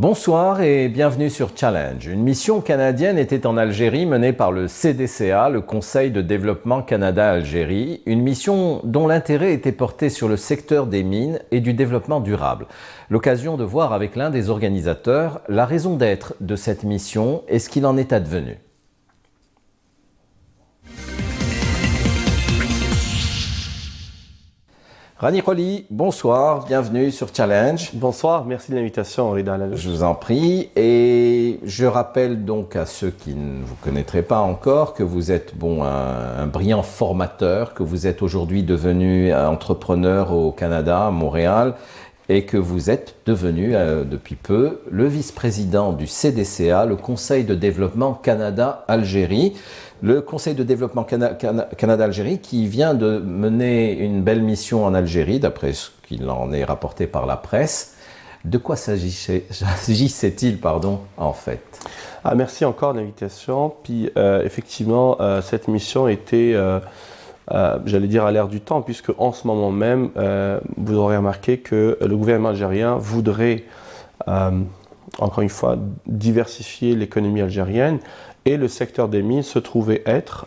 Bonsoir et bienvenue sur Challenge. Une mission canadienne était en Algérie menée par le CDCA, le Conseil de développement Canada-Algérie, une mission dont l'intérêt était porté sur le secteur des mines et du développement durable. L'occasion de voir avec l'un des organisateurs la raison d'être de cette mission et ce qu'il en est advenu. Rani Roli, bonsoir, bienvenue sur Challenge. Bonsoir, merci de l'invitation, Rida. Je vous en prie, et je rappelle donc à ceux qui ne vous connaîtraient pas encore que vous êtes un brillant formateur, que vous êtes aujourd'hui devenu entrepreneur au Canada, à Montréal, et que vous êtes devenu depuis peu le vice-président du CDCA, le Conseil de développement Canada-Algérie. Le Conseil de développement Canada-Algérie qui vient de mener une belle mission en Algérie, d'après ce qu'il en est rapporté par la presse. De quoi s'agissait-il, en fait? Merci encore de l'invitation. Puis effectivement, cette mission était, j'allais dire, à l'ère du temps, puisque en ce moment même, vous aurez remarqué que le gouvernement algérien voudrait, encore une fois, diversifier l'économie algérienne. Et le secteur des mines se trouvait être,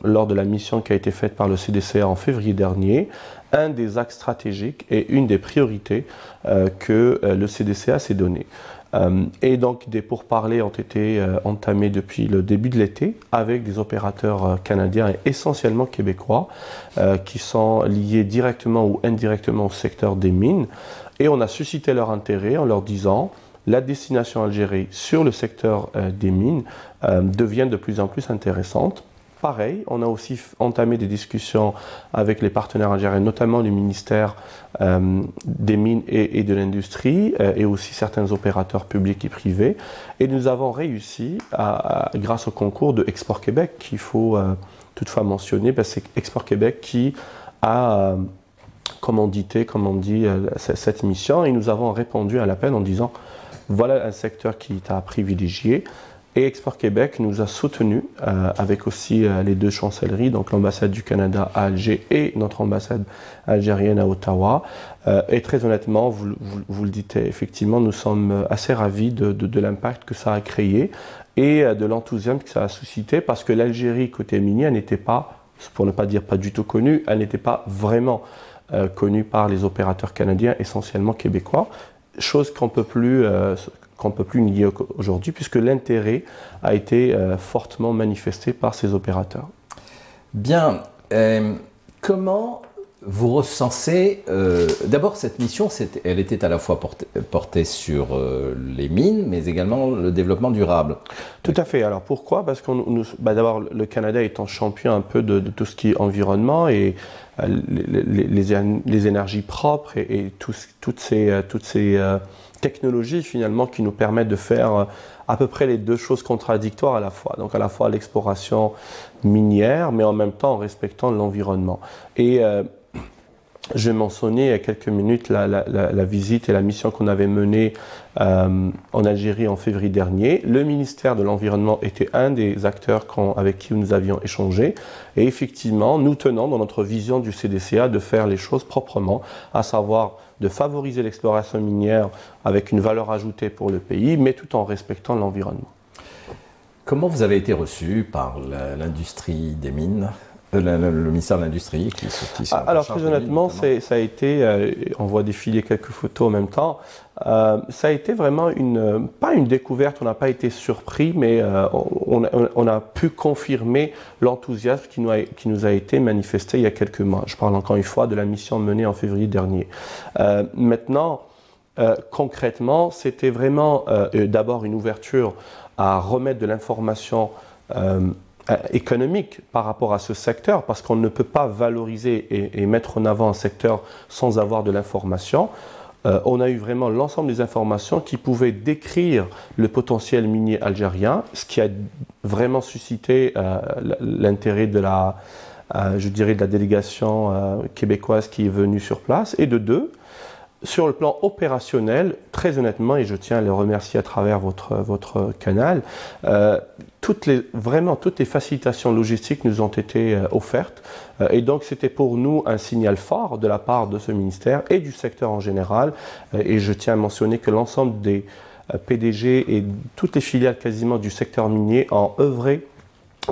lors de la mission qui a été faite par le CDCA en février dernier, un des axes stratégiques et une des priorités que le CDCA s'est donné. Et donc des pourparlers ont été entamés depuis le début de l'été avec des opérateurs canadiens et essentiellement québécois qui sont liés directement ou indirectement au secteur des mines. Et on a suscité leur intérêt en leur disant: la destination Algérie sur le secteur des mines devient de plus en plus intéressante. Pareil, on a aussi entamé des discussions avec les partenaires algériens, notamment le ministère des Mines et de l'Industrie, et aussi certains opérateurs publics et privés. Et nous avons réussi, grâce au concours de Export Québec, qu'il faut toutefois mentionner, c'est Export Québec qui a commandité, cette mission, et nous avons répondu à l'appel en disant: voilà un secteur qui est à privilégier. Et Export Québec nous a soutenus avec aussi les deux chancelleries, donc l'ambassade du Canada à Alger et notre ambassade algérienne à Ottawa. Et très honnêtement, vous le dites effectivement, nous sommes assez ravis de l'impact que ça a créé et de l'enthousiasme que ça a suscité, parce que l'Algérie, côté minier, elle n'était pas, pour ne pas dire pas du tout connue, elle n'était pas vraiment connue par les opérateurs canadiens, essentiellement québécois. Chose qu'on peut plus nier aujourd'hui, puisque l'intérêt a été fortement manifesté par ces opérateurs. Bien. Comment vous recensez... D'abord, cette mission, elle était à la fois portée sur les mines, mais également le développement durable. Tout à fait. Alors pourquoi? Parce que d'abord, le Canada étant champion un peu de tout ce qui est environnement et les énergies propres et toutes ces technologies finalement qui nous permettent de faire à peu près les deux choses contradictoires à la fois. Donc à la fois l'exploration minière, mais en même temps en respectant l'environnement. Et je vais mentionner il y a quelques minutes la visite et la mission qu'on avait menée en Algérie en février dernier. Le ministère de l'Environnement était un des acteurs avec qui nous avions échangé. Et effectivement, nous tenons dans notre vision du CDCA de faire les choses proprement, à savoir de favoriser l'exploration minière avec une valeur ajoutée pour le pays, mais tout en respectant l'environnement. Comment vous avez été reçu par l'industrie des mines, le ministère de l'Industrie Alors très honnêtement, ça a été, on voit défiler quelques photos en même temps, ça a été vraiment pas une découverte, on n'a pas été surpris, mais on a pu confirmer l'enthousiasme qui nous a été manifesté il y a quelques mois. Je parle encore une fois de la mission menée en février dernier. Maintenant, concrètement, c'était vraiment d'abord une ouverture à remettre de l'information économique par rapport à ce secteur, parce qu'on ne peut pas valoriser et mettre en avant un secteur sans avoir de l'information. On a eu vraiment l'ensemble des informations qui pouvaient décrire le potentiel minier algérien, ce qui a vraiment suscité l'intérêt de la délégation québécoise qui est venue sur place. Et de deux, sur le plan opérationnel, très honnêtement, et je tiens à le remercier à travers votre canal, toutes les facilitations logistiques nous ont été offertes. Et donc, c'était pour nous un signal fort de la part de ce ministère et du secteur en général. Et je tiens à mentionner que l'ensemble des PDG et toutes les filiales quasiment du secteur minier ont œuvré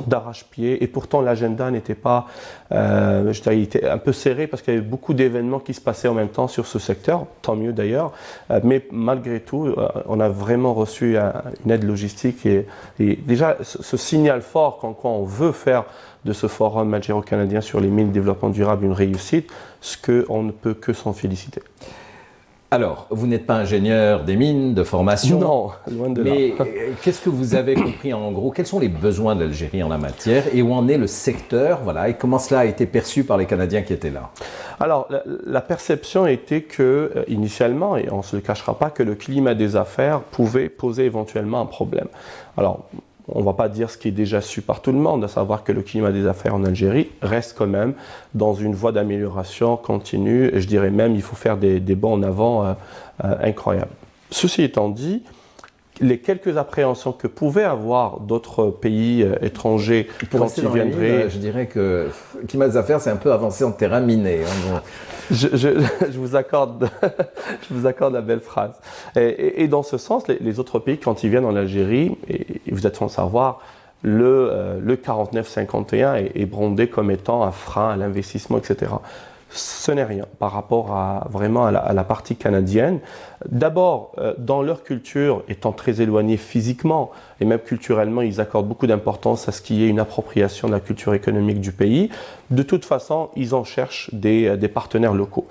d'arrache-pied, et pourtant l'agenda n'était pas, je dirais, il était un peu serré parce qu'il y avait beaucoup d'événements qui se passaient en même temps sur ce secteur, tant mieux d'ailleurs, mais malgré tout, on a vraiment reçu une aide logistique et déjà ce signal fort qu'en quoi on veut faire de ce forum algéro-canadien sur les mines de développement durable une réussite, ce qu'on ne peut que s'en féliciter. Alors, vous n'êtes pas ingénieur des mines de formation. Non, loin de là. Mais qu'est-ce que vous avez compris en gros? Quels sont les besoins de l'Algérie en la matière et où en est le secteur, voilà, et comment cela a été perçu par les Canadiens qui étaient là? Alors, la perception était que, initialement, et on ne se le cachera pas, que le climat des affaires pouvait poser éventuellement un problème. Alors, on ne va pas dire ce qui est déjà su par tout le monde, à savoir que le climat des affaires en Algérie reste quand même dans une voie d'amélioration continue. Et je dirais même il faut faire des bons en avant incroyables. Ceci étant dit, les quelques appréhensions que pouvaient avoir d'autres pays étrangers quand ils viendraient... je dirais que le climat des affaires, c'est un peu avancé en terrain miné. Hein, je vous accorde la belle phrase. Et dans ce sens, les autres pays, quand ils viennent en Algérie, et vous êtes sans savoir, le 49-51 est brandé comme étant un frein à l'investissement, etc. Ce n'est rien par rapport vraiment à la partie canadienne. D'abord, dans leur culture, étant très éloignés physiquement et même culturellement, ils accordent beaucoup d'importance à ce qu'il y ait une appropriation de la culture économique du pays. De toute façon, ils en cherchent des partenaires locaux.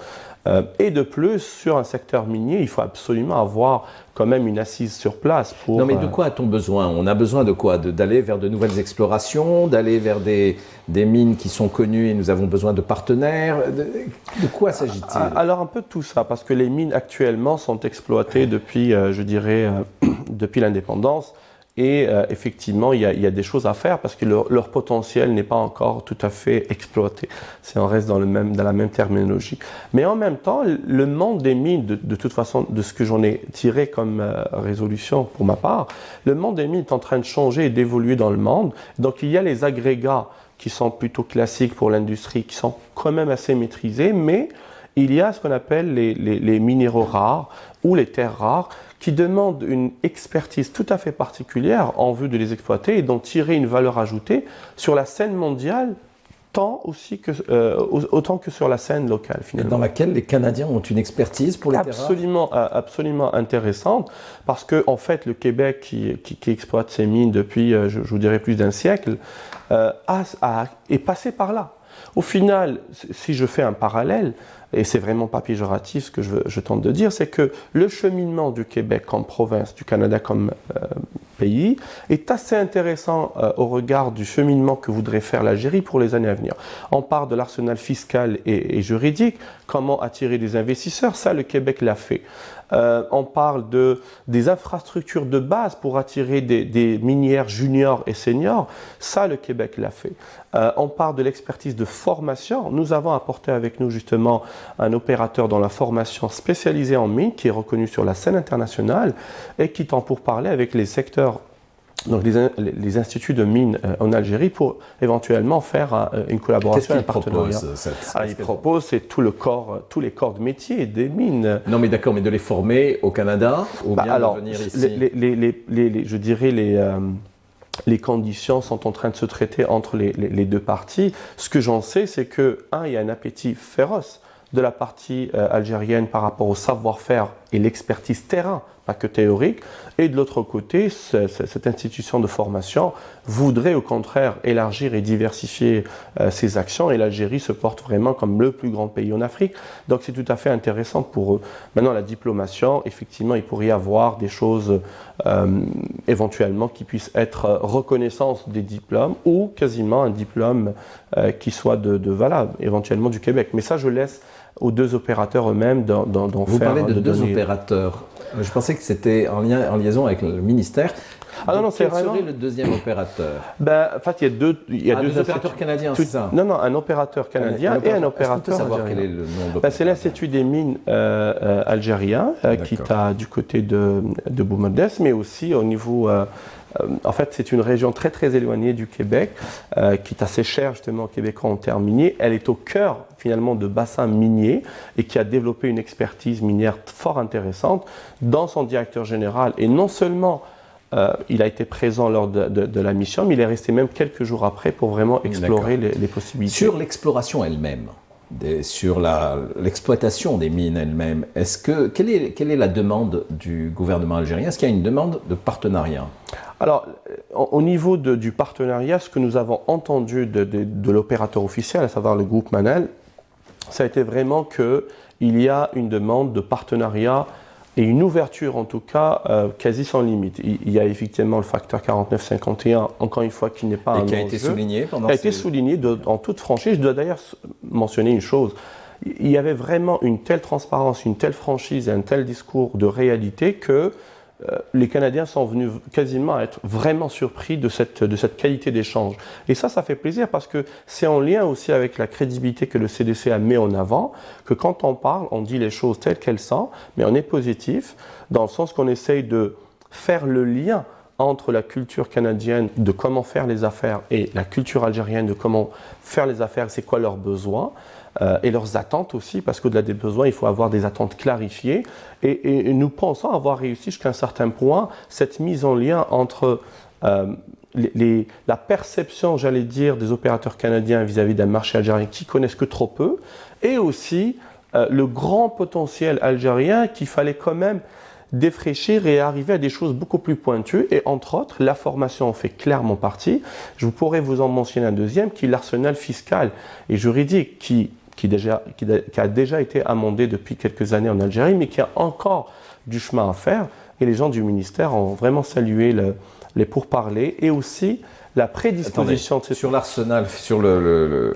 Et de plus, sur un secteur minier, il faut absolument avoir quand même une assise sur place pour... Non, mais de quoi a-t-on besoin? On a besoin de quoi? D'aller vers de nouvelles explorations, d'aller vers des mines qui sont connues et nous avons besoin de partenaires. De quoi s'agit-il? Alors, un peu de tout ça, parce que les mines actuellement sont exploitées depuis, je dirais, depuis l'indépendance. Et effectivement, il y a des choses à faire parce que leur potentiel n'est pas encore tout à fait exploité. Si on reste dans la même terminologie. Mais en même temps, le monde des mines, de toute façon, de ce que j'en ai tiré comme résolution pour ma part, le monde des mines est en train de changer et d'évoluer dans le monde. Donc il y a les agrégats qui sont plutôt classiques pour l'industrie, qui sont quand même assez maîtrisés, mais il y a ce qu'on appelle les minéraux rares ou les terres rares, qui demandent une expertise tout à fait particulière en vue de les exploiter et d'en tirer une valeur ajoutée sur la scène mondiale, autant que sur la scène locale, finalement. Dans laquelle les Canadiens ont une expertise pour les terres rares? Absolument intéressante, parce que en fait, le Québec, qui exploite ces mines depuis, je vous dirais, plus d'un siècle, est passé par là. Au final, si je fais un parallèle, et c'est vraiment pas péjoratif ce que je tente de dire, c'est que le cheminement du Québec comme province, du Canada comme pays, est assez intéressant au regard du cheminement que voudrait faire l'Algérie pour les années à venir. On parle de l'arsenal fiscal et juridique, comment attirer des investisseurs, ça le Québec l'a fait. On parle des infrastructures de base pour attirer des minières juniors et seniors, ça le Québec l'a fait. On parle de l'expertise de formation, nous avons apporté avec nous justement un opérateur dans la formation spécialisé en mines qui est reconnu sur la scène internationale et qui tend pour parler avec les secteurs, donc les instituts de mines en Algérie pour éventuellement faire une collaboration, un partenariat. Il propose, c'est tous les corps de métier des mines. Non mais d'accord, mais de les former au Canada ou bien de venir ici? Je dirais les conditions sont en train de se traiter entre les deux parties. Ce que j'en sais, c'est que, il y a un appétit féroce de la partie algérienne par rapport au savoir-faire et l'expertise terrain, pas que théorique. Et de l'autre côté, cette institution de formation voudrait au contraire élargir et diversifier ses actions. Et l'Algérie se porte vraiment comme le plus grand pays en Afrique. Donc c'est tout à fait intéressant pour eux. Maintenant, la diplomation, effectivement, il pourrait y avoir des choses éventuellement qui puissent être reconnaissance des diplômes ou quasiment un diplôme qui soit voilà, éventuellement du Québec. Mais ça, je laisse aux deux opérateurs eux-mêmes d'en faire. Vous parlez de deux opérateurs. Je pensais que c'était en liaison avec le ministère. Ah non, c'est vraiment... Quel serait le deuxième opérateur? En fait, il y a deux opérateurs canadiens, c'est ça? Non, un opérateur canadien et un opérateur savoir algérien. Quel est le nom de l'opérateur? C'est l'Institut des mines algérien qui est du côté de Boumerdès, mais aussi au niveau En fait, c'est une région très très éloignée du Québec, qui est assez chère justement aux Québécois en termes miniers. Elle est au cœur finalement de bassins miniers et qui a développé une expertise minière fort intéressante dans son directeur général. Et non seulement il a été présent lors de la mission, mais il est resté même quelques jours après pour vraiment explorer les possibilités. Sur l'exploration elle-même, sur l'exploitation des mines elles-mêmes, quelle est la demande du gouvernement algérien? Est-ce qu'il y a une demande de partenariat? Alors, au niveau du partenariat, ce que nous avons entendu de l'opérateur officiel, à savoir le groupe Manel, ça a été vraiment qu'il y a une demande de partenariat et une ouverture, en tout cas, quasi sans limite. Il y a effectivement le facteur 49-51, encore une fois, qui n'est pas un enjeu. Et qui a été souligné pendant... Qui a été souligné en toute franchise. Je dois d'ailleurs mentionner une chose. Il y avait vraiment une telle transparence, une telle franchise et un tel discours de réalité que les Canadiens sont venus quasiment à être vraiment surpris de cette qualité d'échange. Et ça fait plaisir parce que c'est en lien aussi avec la crédibilité que le CDC a mis en avant, que quand on parle, on dit les choses telles qu'elles sont, mais on est positif, dans le sens qu'on essaye de faire le lien entre la culture canadienne de comment faire les affaires et la culture algérienne de comment faire les affaires, c'est quoi leurs besoins. Et leurs attentes aussi, parce qu'au-delà des besoins, il faut avoir des attentes clarifiées. Et nous pensons avoir réussi jusqu'à un certain point cette mise en lien entre la perception, j'allais dire, des opérateurs canadiens vis-à-vis d'un marché algérien qui connaissent que trop peu, et aussi le grand potentiel algérien qu'il fallait quand même défraîchir et arriver à des choses beaucoup plus pointues. Et entre autres, la formation en fait clairement partie. Je pourrais vous en mentionner un deuxième, qui est l'arsenal fiscal et juridique, qui a déjà été amendé depuis quelques années en Algérie, mais qui a encore du chemin à faire. Et les gens du ministère ont vraiment salué les pourparlers et aussi la prédisposition. Attendez, sur l'arsenal, sur le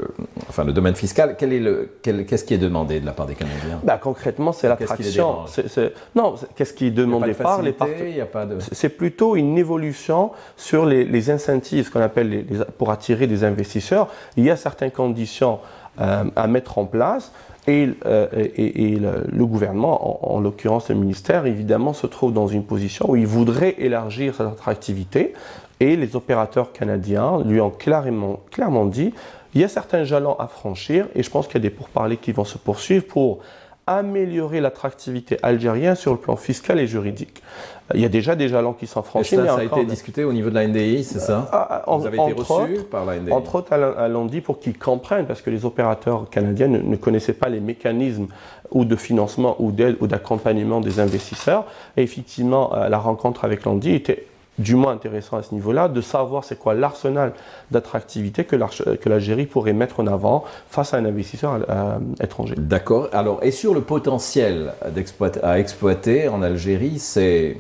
domaine fiscal, qu'est-ce qui est demandé de la part des Canadiens? Concrètement, c'est l'attraction. Non, qu'est-ce qui est demandé par les partenaires? C'est plutôt une évolution sur les incentives, ce qu'on appelle pour attirer des investisseurs. Il y a certaines conditions à mettre en place et le gouvernement, en l'occurrence le ministère, évidemment se trouve dans une position où il voudrait élargir cette attractivité et les opérateurs canadiens lui ont clairement dit il y a certains jalons à franchir et je pense qu'il y a des pourparlers qui vont se poursuivre pour améliorer l'attractivité algérienne sur le plan fiscal et juridique. Il y a déjà des jalons qui sont franchis. Et ça a été discuté au niveau de la NDI, c'est ça? Vous avez été reçu par la NDI? Entre autres, à l'ONDI pour qu'ils comprennent, parce que les opérateurs canadiens ne connaissaient pas les mécanismes ou de financement ou d'aide ou d'accompagnement des investisseurs. Et effectivement, la rencontre avec l'ONDI était du moins intéressant à ce niveau-là, de savoir c'est quoi l'arsenal d'attractivité que l'Algérie pourrait mettre en avant face à un investisseur étranger. D'accord. Alors, et sur le potentiel à exploiter en Algérie, c'est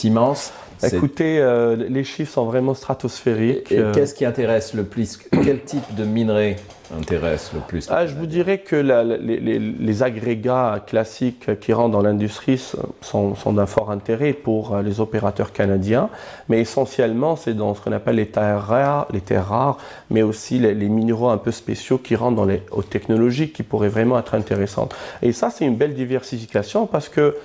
immense. Écoutez, les chiffres sont vraiment stratosphériques. Et qu'est-ce qui intéresse le plus? Quel type de minerai intéresse le plus? Je vous dirais que les agrégats classiques qui rentrent dans l'industrie sont d'un fort intérêt pour les opérateurs canadiens, mais essentiellement c'est dans ce qu'on appelle les terres rares, mais aussi les minéraux un peu spéciaux qui rentrent dans les hautes technologies qui pourraient vraiment être intéressantes. Et ça, c'est une belle diversification parce que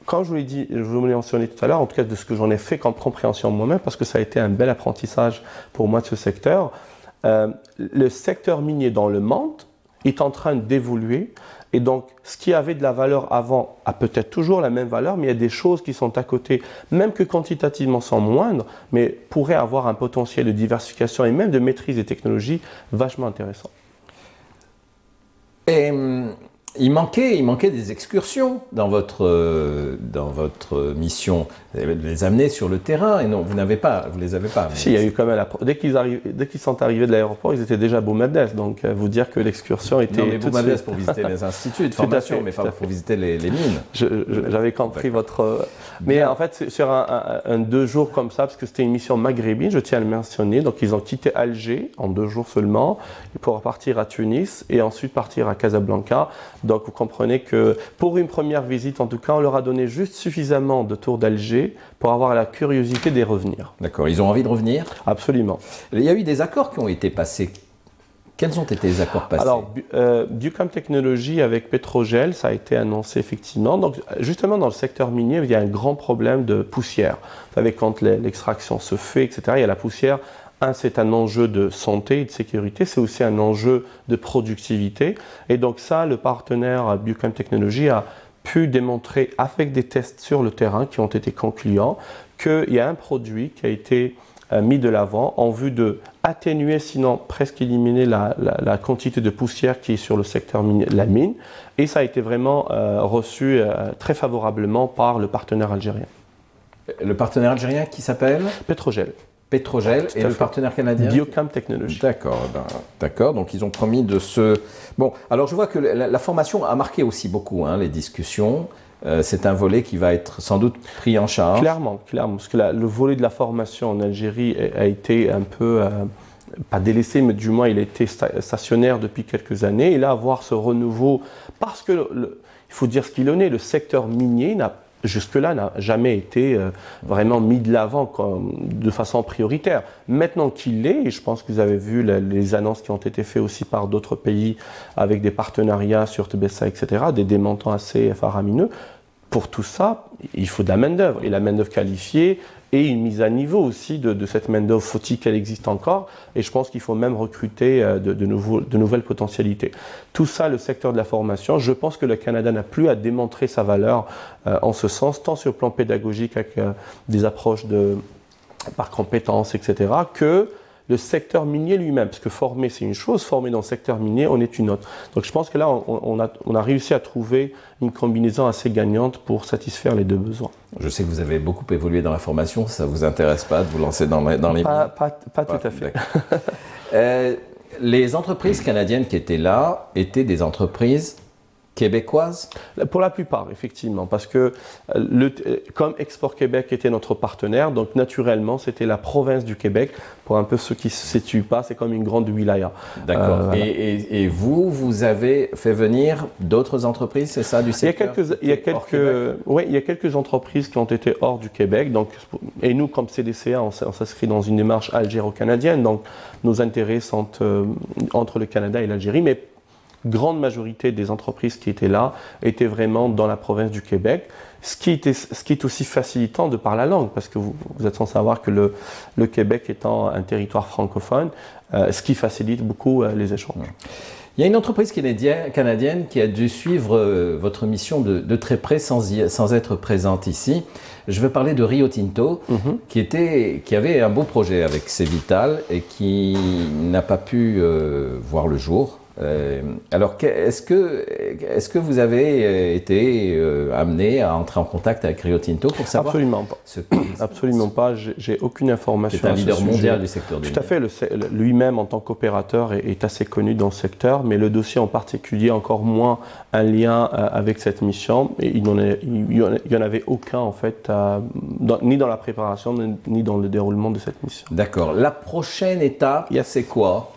quand je vous l'ai dit, je vous l'ai mentionné tout à l'heure, en tout cas de ce que j'en ai fait comme compréhension moi-même, parce que ça a été un bel apprentissage pour moi de ce secteur, le secteur minier dans le monde est en train d'évoluer. Et donc, ce qui avait de la valeur avant a peut-être toujours la même valeur, mais il y a des choses qui sont à côté, même que quantitativement sont moindres, mais pourraient avoir un potentiel de diversification et même de maîtrise des technologies vachement intéressant. Et il manquait des excursions dans votre mission. Vous les amener sur le terrain et non, vous les avez pas. Si, il y a eu quand même dès qu'ils sont arrivés de l'aéroport, ils étaient déjà à Boumerdès. Donc, vous dire que l'excursion était. Non, mais Boumerdès pour visiter les instituts de formation, mais pas pour visiter les mines. J'avais compris votre. Mais en fait, sur un 2 jours comme ça, parce que c'était une mission maghrébine, je tiens à le mentionner. Donc, ils ont quitté Alger en 2 jours seulement pour partir à Tunis et ensuite partir à Casablanca. Donc, vous comprenez que pour une première visite, en tout cas, on leur a donné juste suffisamment de tours d'Alger pour avoir la curiosité d'y revenir. D'accord. Ils ont envie de revenir? Absolument. Il y a eu des accords qui ont été passés. Quels ont été les accords passés? Alors, Bucam Technologies avec Petrogel, ça a été annoncé effectivement. Donc, justement, dans le secteur minier, il y a un grand problème de poussière. Vous savez, quand l'extraction se fait, etc., il y a la poussière. C'est un enjeu de santé et de sécurité, c'est aussi un enjeu de productivité. Et donc ça, le partenaire Bucam Technologies a pu démontrer avec des tests sur le terrain qui ont été concluants qu'il y a un produit qui a été mis de l'avant en vue de atténuer, sinon presque éliminer la quantité de poussière qui est sur le secteur minier, la mine. Et ça a été vraiment reçu très favorablement par le partenaire algérien. Le partenaire algérien qui s'appelle Petrogel. Petrogel et le partenaire canadien Biocam Technologies. D'accord, d'accord. Donc ils ont promis de se... Bon, alors je vois que la formation a marqué aussi beaucoup les discussions. C'est un volet qui va être sans doute pris en charge. Clairement, parce que le volet de la formation en Algérie a été un peu, pas délaissé, mais du moins il a été stationnaire depuis quelques années. Et là, avoir ce renouveau, parce que il faut dire ce qu'il en est, le secteur minier jusque-là n'a jamais été vraiment mis de l'avant de façon prioritaire. Maintenant qu'il l'est, et je pense que vous avez vu les annonces qui ont été faites aussi par d'autres pays avec des partenariats sur TBSA, etc., des montants assez faramineux, pour tout ça, il faut de la main-d'œuvre, et la main-d'œuvre qualifiée, et une mise à niveau aussi de cette main-d'œuvre, faut-il qu'elle existe encore, et je pense qu'il faut même recruter de nouvelles potentialités. Tout ça, le secteur de la formation, je pense que le Canada n'a plus à démontrer sa valeur en ce sens, tant sur le plan pédagogique avec des approches par compétences, etc., que le secteur minier lui-même, parce que former c'est une chose, former dans le secteur minier on est une autre. Donc je pense que là on a réussi à trouver une combinaison assez gagnante pour satisfaire les deux besoins. Je sais que vous avez beaucoup évolué dans la formation, ça ne vous intéresse pas de vous lancer dans les mines? Pas tout à fait. Les entreprises canadiennes qui étaient là étaient des entreprises québécoises? Pour la plupart, effectivement, parce que comme Export Québec était notre partenaire, donc naturellement, c'était la province du Québec. Pour un peu ceux qui ne se situent pas, c'est comme une grande wilaya. D'accord. Voilà. Et vous avez fait venir d'autres entreprises, c'est ça, du secteur? Il y a quelques entreprises qui ont été hors du Québec. Donc, et nous, comme CDCA, on s'inscrit dans une démarche algéro-canadienne. Donc, nos intérêts sont entre le Canada et l'Algérie. Mais grande majorité des entreprises qui étaient là étaient vraiment dans la province du Québec, ce qui est aussi facilitant de par la langue, parce que vous êtes sans savoir que le Québec étant un territoire francophone, ce qui facilite beaucoup les échanges. Il y a une entreprise canadienne qui a dû suivre votre mission de très près sans être présente ici. Je veux parler de Rio Tinto, qui avait un beau projet avec Cévital et qui n'a pas pu voir le jour. Alors, est-ce que vous avez été amené à entrer en contact avec Rio Tinto pour savoir? Absolument pas. Absolument pas. J'ai aucune information. C'est un leader mondial du secteur du Tout à fait. Lui-même, en tant qu'opérateur, est assez connu dans le secteur, mais le dossier en particulier, encore moins un lien avec cette mission. Et il n'y en avait aucun, en fait, ni dans la préparation, ni dans le déroulement de cette mission. D'accord. La prochaine étape, c'est quoi?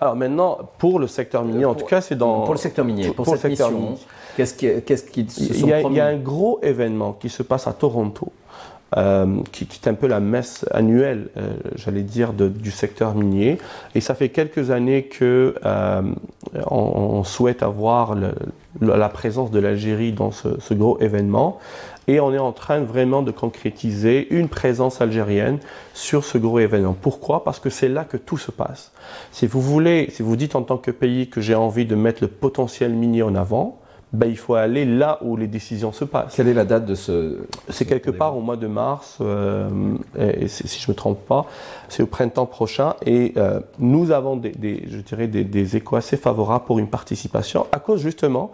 Alors maintenant, pour le secteur minier, en tout cas, c'est dans... Pour le secteur minier, pour cette mission, qu'est-ce qu'ils se sont promis? Il y a un gros événement qui se passe à Toronto, qui est un peu la messe annuelle, j'allais dire, du secteur minier. Et ça fait quelques années qu'on souhaite avoir la présence de l'Algérie dans ce gros événement. Et on est en train vraiment de concrétiser une présence algérienne sur ce gros événement. Pourquoi? Parce que c'est là que tout se passe. Si vous dites en tant que pays que j'ai envie de mettre le potentiel minier en avant, ben, il faut aller là où les décisions se passent. Quelle est la date de ce... C'est quelque part au mois de mars, et si je ne me trompe pas, c'est au printemps prochain. Et nous avons des échos assez favorables pour une participation à cause justement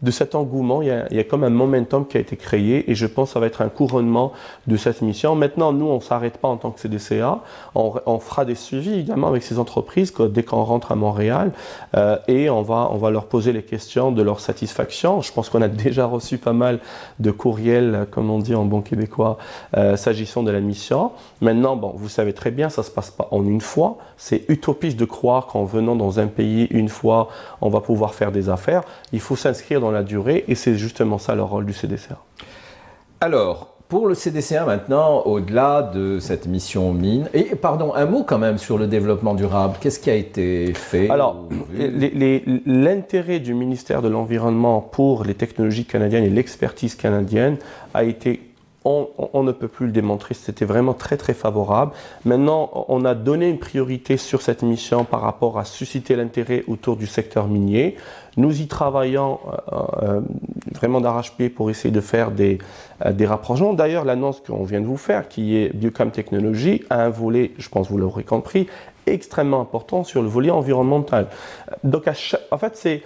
de cet engouement. Il y a comme un momentum qui a été créé et je pense que ça va être un couronnement de cette mission. Maintenant, nous, on ne s'arrête pas en tant que CDCA. On fera des suivis également avec ces entreprises dès qu'on rentre à Montréal et on va leur poser les questions de leur satisfaction. Je pense qu'on a déjà reçu pas mal de courriels, comme on dit en bon québécois, s'agissant de la mission. Maintenant, bon, vous savez très bien, ça ne se passe pas en une fois. C'est utopiste de croire qu'en venant dans un pays une fois, on va pouvoir faire des affaires. Il faut s'inscrire dans la durée et c'est justement ça le rôle du CDCA. Alors, pour le CDCA maintenant, au-delà de cette mission mine, et pardon, un mot quand même sur le développement durable. Qu'est-ce qui a été fait? Alors, l'intérêt du ministère de l'Environnement pour les technologies canadiennes et l'expertise canadienne a été, on ne peut plus le démontrer, c'était vraiment très très favorable. Maintenant, on a donné une priorité sur cette mission par rapport à susciter l'intérêt autour du secteur minier. Nous y travaillons vraiment d'arrache-pied pour essayer de faire des rapprochements. D'ailleurs, l'annonce qu'on vient de vous faire, qui est Biocam Technologies, a un volet, je pense que vous l'aurez compris, extrêmement important sur le volet environnemental. Donc, en fait, c'est...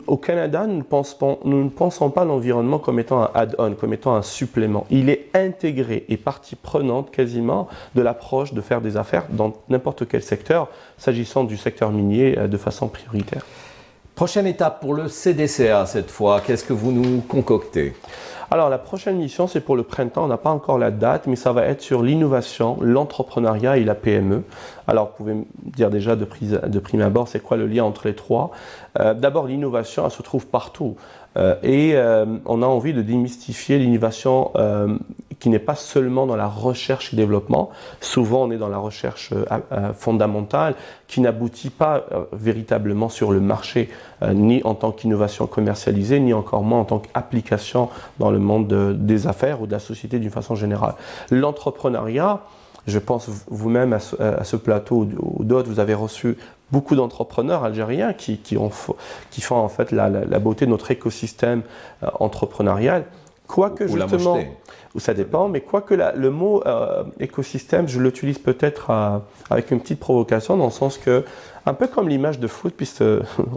Au Canada, nous ne pensons pas l'environnement comme étant un add-on, comme étant un supplément. Il est intégré et partie prenante quasiment de l'approche de faire des affaires dans n'importe quel secteur, s'agissant du secteur minier de façon prioritaire. Prochaine étape pour le CDCA cette fois, qu'est-ce que vous nous concoctez? Alors la prochaine mission, c'est pour le printemps, on n'a pas encore la date, mais ça va être sur l'innovation, l'entrepreneuriat et la PME. Alors vous pouvez me dire déjà de prime abord, c'est quoi le lien entre les trois? D'abord, l'innovation, elle se trouve partout. On a envie de démystifier l'innovation qui n'est pas seulement dans la recherche et développement. Souvent, on est dans la recherche fondamentale qui n'aboutit pas véritablement sur le marché, ni en tant qu'innovation commercialisée, ni encore moins en tant qu'application dans le monde des affaires ou de la société d'une façon générale. L'entrepreneuriat, je pense vous-même à ce plateau ou d'autres, vous avez reçu beaucoup d'entrepreneurs algériens qui font en fait la beauté de notre écosystème entrepreneurial. Quoique justement, ça dépend, mais quoique le mot écosystème, je l'utilise peut-être avec une petite provocation, dans le sens que, un peu comme l'image de foot, puisque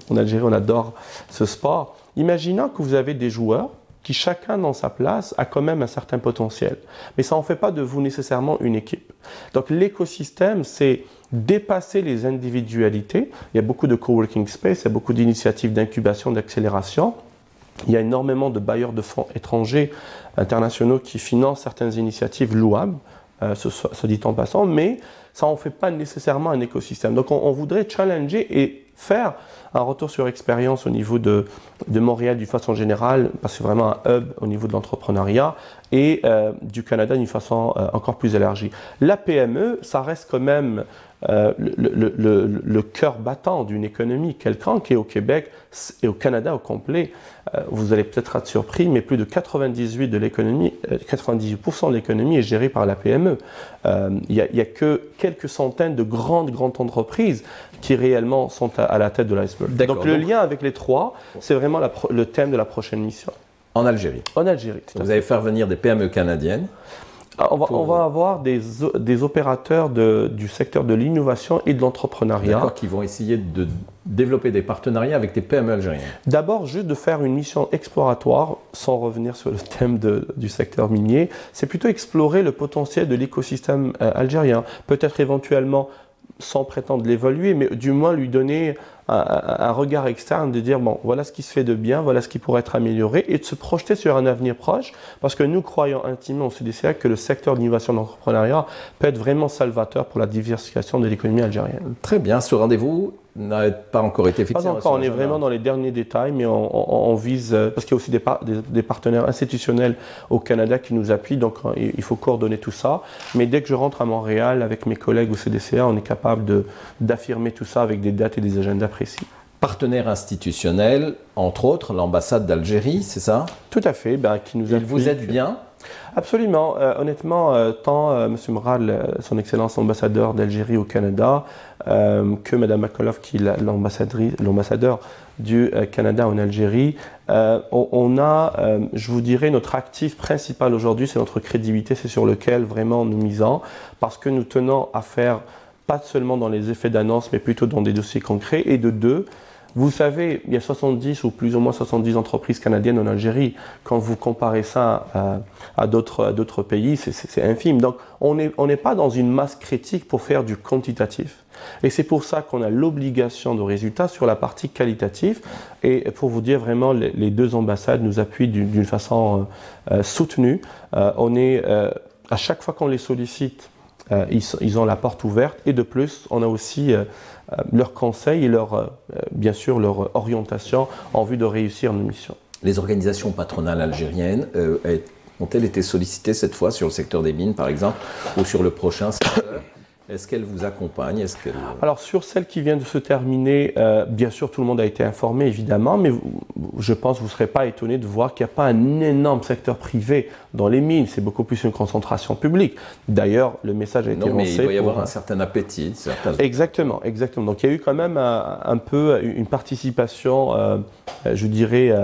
en Algérie on adore ce sport, imaginons que vous avez des joueurs qui chacun dans sa place a quand même un certain potentiel. Mais ça n'en fait pas de vous nécessairement une équipe. Donc l'écosystème, c'est dépasser les individualités. Il y a beaucoup de coworking space, il y a beaucoup d'initiatives d'incubation, d'accélération. Il y a énormément de bailleurs de fonds étrangers, internationaux qui financent certaines initiatives louables, se dit en passant, mais ça n'en fait pas nécessairement un écosystème. Donc on voudrait challenger et faire un retour sur expérience au niveau de Montréal d'une façon générale, parce que c'est vraiment un hub au niveau de l'entrepreneuriat, et du Canada d'une façon encore plus élargie. La PME, ça reste quand même le cœur battant d'une économie quelconque, qui est au Québec et au Canada au complet. Vous allez peut-être être surpris, mais plus de 98% de l'économie est gérée par la PME. Il n'y a que quelques centaines de grandes entreprises qui réellement sont à la tête de l'iceberg. Donc le lien avec les trois, c'est vraiment le thème de la prochaine mission. En Algérie. En Algérie. Vous allez faire venir des PME canadiennes. On va avoir des opérateurs du secteur de l'innovation et de l'entrepreneuriat. Qui vont essayer de développer des partenariats avec des PME algériennes. D'abord, juste de faire une mission exploratoire, sans revenir sur le thème du secteur minier, c'est plutôt explorer le potentiel de l'écosystème algérien. Peut-être éventuellement, sans prétendre l'évaluer, mais du moins lui donner un regard externe, de dire bon, voilà ce qui se fait de bien, voilà ce qui pourrait être amélioré, et de se projeter sur un avenir proche, parce que nous croyons intimement au CDCA que le secteur de l'innovation et de l'entrepreneuriat peut être vraiment salvateur pour la diversification de l'économie algérienne. Très bien, ce rendez-vous n'a pas encore été fixé. Pas encore, on est vraiment dans les derniers détails, mais on vise, parce qu'il y a aussi des partenaires institutionnels au Canada qui nous appuient, donc il faut coordonner tout ça. Mais dès que je rentre à Montréal avec mes collègues au CDCA, on est capable d'affirmer tout ça avec des dates et des agendas précis. Partenaire institutionnel, entre autres l'ambassade d'Algérie, c'est ça? Tout à fait, qui nous appuie. Vous êtes bien? Absolument. Honnêtement, tant M. Mral, son Excellence ambassadeur d'Algérie au Canada, que Mme McAuliffe, qui est l'ambassadeur du Canada en Algérie, on a, je vous dirais, notre actif principal aujourd'hui, c'est notre crédibilité, c'est sur lequel vraiment nous misons, parce que nous tenons à faire, pas seulement dans les effets d'annonce, mais plutôt dans des dossiers concrets, et de deux, vous savez, il y a 70 ou plus ou moins 70 entreprises canadiennes en Algérie. Quand vous comparez ça à d'autres pays, c'est infime. Donc, on n'est pas dans une masse critique pour faire du quantitatif. Et c'est pour ça qu'on a l'obligation de résultat sur la partie qualitative. Et pour vous dire vraiment, les deux ambassades nous appuient d'une façon soutenue. À chaque fois qu'on les sollicite, ils ont la porte ouverte. Et de plus, on a aussi leurs conseils et bien sûr leur orientation en vue de réussir nos missions. Les organisations patronales algériennes Ont-elles été sollicitées cette fois sur le secteur des mines, par exemple, ou sur le prochain secteur? Est-ce qu'elles vous accompagnent? Alors, sur celle qui vient de se terminer, bien sûr, tout le monde a été informé, évidemment, mais je pense que vous ne serez pas étonné de voir qu'il n'y a pas un énorme secteur privé dans les mines. C'est beaucoup plus une concentration publique. D'ailleurs, le message a été lancé. Mais il doit y avoir un certain appétit. Exactement. Donc, il y a eu quand même un peu une participation, je dirais,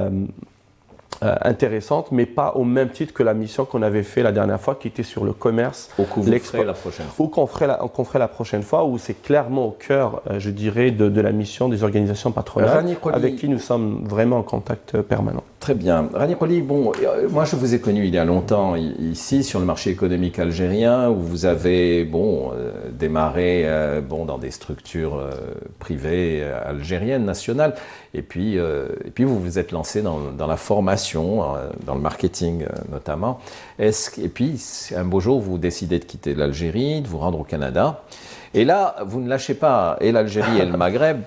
intéressante, mais pas au même titre que la mission qu'on avait fait la dernière fois, qui était sur le commerce. Ou que vous ferez la prochaine fois. Ou qu'on ferait la prochaine fois, où c'est clairement au cœur, je dirais, de la mission des organisations patronales, avec qui nous sommes vraiment en contact permanent. Très bien. Rani Rolli, bon, moi je vous ai connu il y a longtemps ici sur le marché économique algérien, où vous avez démarré dans des structures privées algériennes, nationales, et puis vous vous êtes lancé dans la formation, dans le marketing notamment. Et puis un beau jour vous décidez de quitter l'Algérie, de vous rendre au Canada. Et là, vous ne lâchez pas et l'Algérie et le Maghreb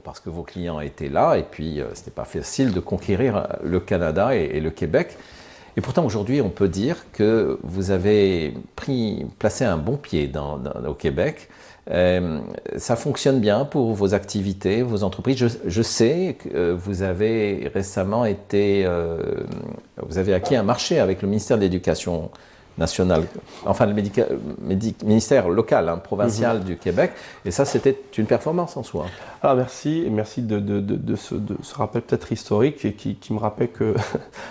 parce que vos clients étaient là et puis ce n'était pas facile de conquérir le Canada et le Québec. Et pourtant, aujourd'hui, on peut dire que vous avez placé un bon pied au Québec. Ça fonctionne bien pour vos activités, vos entreprises. Je sais que vous avez récemment vous avez acquis un marché avec le ministère de l'Éducation national, enfin le ministère local, provincial du Québec, et ça c'était une performance en soi. Alors merci de ce rappel peut-être historique et qui me rappelle que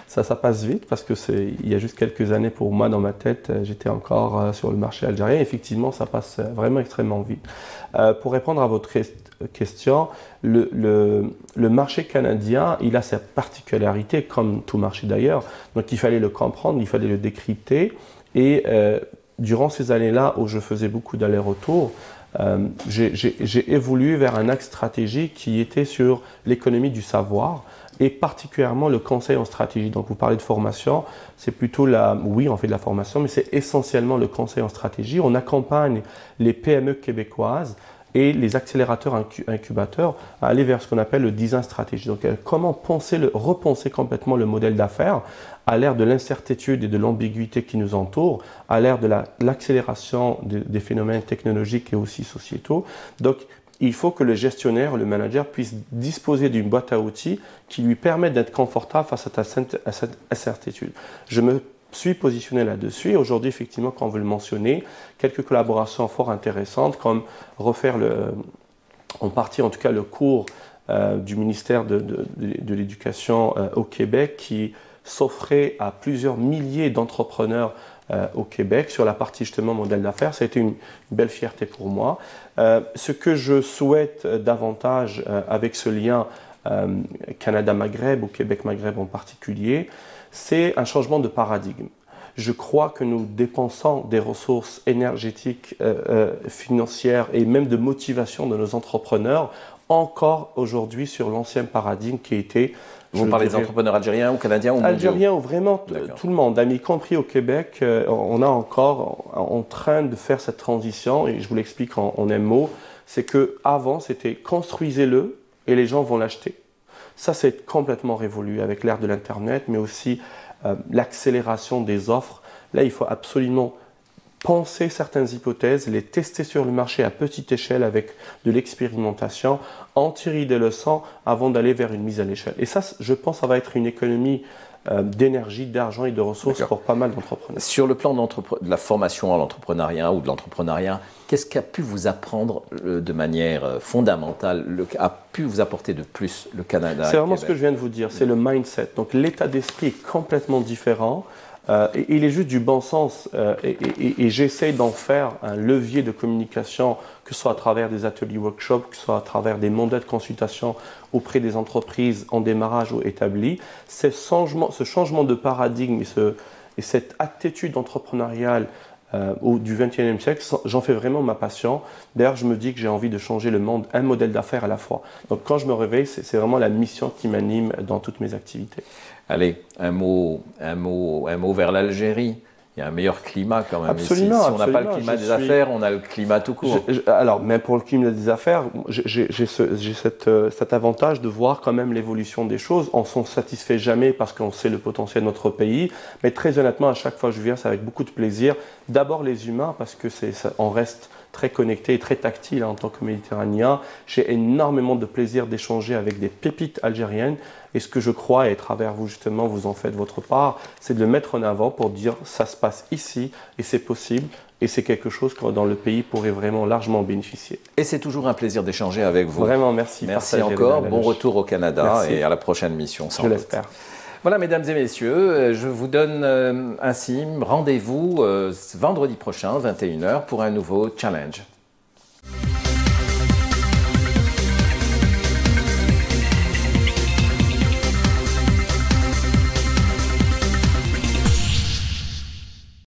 ça passe vite, parce que il y a juste quelques années pour moi dans ma tête, j'étais encore sur le marché algérien. Effectivement, ça passe vraiment extrêmement vite. Pour répondre à votre question, le marché canadien, il a sa particularité, comme tout marché d'ailleurs, donc il fallait le comprendre, il fallait le décrypter. Et durant ces années-là où je faisais beaucoup d'allers-retours, j'ai évolué vers un axe stratégique qui était sur l'économie du savoir et particulièrement le conseil en stratégie. Donc vous parlez de formation, c'est plutôt oui, on fait de la formation, mais c'est essentiellement le conseil en stratégie. On accompagne les PME québécoises et les accélérateurs incubateurs à aller vers ce qu'on appelle le design stratégique. Donc comment repenser complètement le modèle d'affaires à l'ère de l'incertitude et de l'ambiguïté qui nous entoure, à l'ère de l'accélération des phénomènes technologiques et aussi sociétaux. Donc il faut que le gestionnaire, le manager puisse disposer d'une boîte à outils qui lui permette d'être confortable face à cette incertitude. Je me suis positionné là-dessus et aujourd'hui, effectivement, quand vous le mentionnez, quelques collaborations fort intéressantes comme refaire en partie en tout cas le cours du ministère de l'Éducation au Québec qui s'offrait à plusieurs milliers d'entrepreneurs au Québec sur la partie justement modèle d'affaires. Ça a été une belle fierté pour moi. Ce que je souhaite davantage avec ce lien Canada-Maghreb ou Québec-Maghreb en particulier, c'est un changement de paradigme. Je crois que nous dépensons des ressources énergétiques, financières et même de motivation de nos entrepreneurs encore aujourd'hui sur l'ancien paradigme qui était... Vous parlez des entrepreneurs algériens ou canadiens ou mondiaux? Algériens ou vraiment tout le monde, y compris au Québec. On est encore en train de faire cette transition et je vous l'explique en un mot. C'est qu'avant, c'était construisez-le et les gens vont l'acheter. Ça, c'est complètement révolu avec l'ère de l'Internet, mais aussi l'accélération des offres. Là, il faut absolument penser certaines hypothèses, les tester sur le marché à petite échelle avec de l'expérimentation, en tirer des leçons avant d'aller vers une mise à l'échelle. Et ça, je pense, ça va être une économie d'énergie, d'argent et de ressources pour pas mal d'entrepreneurs. Sur le plan de la formation à l'entrepreneuriat ou de l'entrepreneuriat, qu'est-ce qu'a pu vous apprendre de manière fondamentale, a pu vous apporter de plus le Canada? C'est vraiment ce que je viens de vous dire, c'est le mindset. Donc l'état d'esprit est complètement différent. Et il est juste du bon sens et j'essaie d'en faire un levier de communication, que ce soit à travers des ateliers workshops, que ce soit à travers des mandats de consultation auprès des entreprises en démarrage ou établies. Ce changement de paradigme et cette attitude entrepreneuriale du XXIe siècle, j'en fais vraiment ma passion. D'ailleurs, je me dis que j'ai envie de changer le monde, un modèle d'affaires à la fois. Donc quand je me réveille, c'est vraiment la mission qui m'anime dans toutes mes activités. Allez, un mot vers l'Algérie. il y a un meilleur climat quand même. Absolument, ici. Si on n'a pas le absolument. climat des affaires, on a le climat tout court. Alors, même pour le climat des affaires, j'ai cet avantage de voir quand même l'évolution des choses. On ne s'en satisfait jamais parce qu'on sait le potentiel de notre pays. Mais très honnêtement, à chaque fois que je viens, c'est avec beaucoup de plaisir. D'abord les humains, parce que on reste très connecté et très tactile en tant que Méditerranéen. J'ai énormément de plaisir d'échanger avec des pépites algériennes. Et ce que je crois, et à travers vous justement, vous en faites votre part, c'est de le mettre en avant pour dire ça se passe ici et c'est possible. Et c'est quelque chose que dans le pays pourrait vraiment largement bénéficier. Et c'est toujours un plaisir d'échanger avec vous. Vraiment, merci. Merci encore. Bon retour au Canada merci. Et à la prochaine mission. Je l'espère. Voilà, mesdames et messieurs, je vous donne ainsi rendez-vous vendredi prochain, 21h, pour un nouveau challenge.